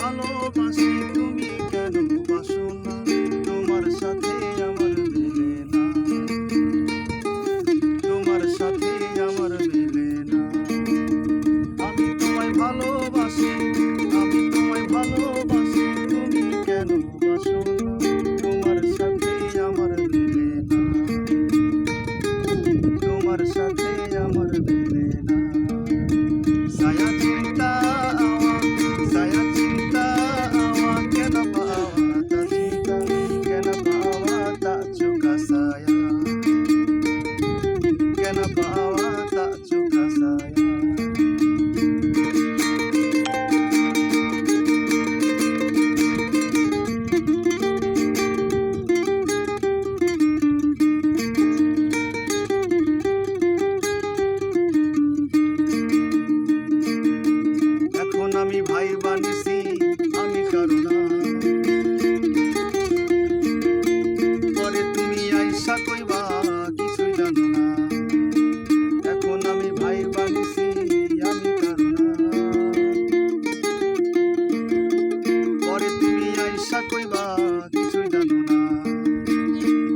ভালোবাসি তুমি কেন বাসো না, তোমার সাথে আমার মেলে না, তোমার সাথে আমার মেলে না। আমি তোমায় ভালোবাসি, আমি তোমায় ভালোবাসি তুমি কেন বাসো না, তোমার সাথে আমার মেলে না, তোমার সাথে আমার মেলে না। সায়া চিন্তা সায়া চিন্তা কেন পাওয়া তা চিন্তা কেন পাওয়া তা চুকা সায়া কেন পাওয়া তা চুকা সায়া। আমি ভাই বানিছি আমি কারো না, পরে তুমি আইসা কইবা কিছুই জানো না। এখন আমি ভাই বানিছি আমি কারো না, পরে তুমি আইসা কইবা কিছুই জানো না।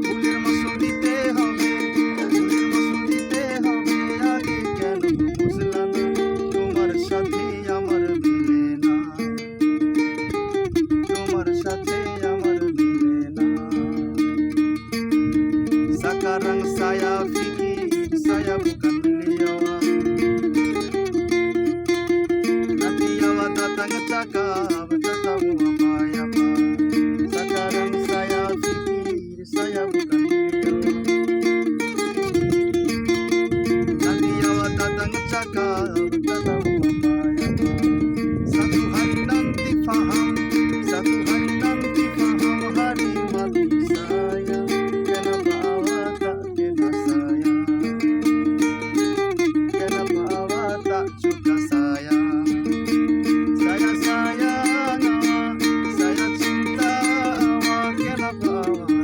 ফুলের মাসুল দিতে হবে, ফুলের মাসুল দিতে হবে, আগে কেন বুঝলা না, তোমার সাথে আমার মিলে না, তোমার সাথে আমার মিলে না। Sekarang saya pikir saya bukan beliau, nanti awak datang cakap tak tahu apa-apa. Sekarang saya pikir saya bukan beliau, nanti awak datang cakap tak tahu apa-apa. Satu hari nanti faham, satu hari nanti faham, hari mati saya kenapa awak tak kena saya, kenapa awak tak suka saya. Saya sayang awak, saya cinta awak, kenapa awak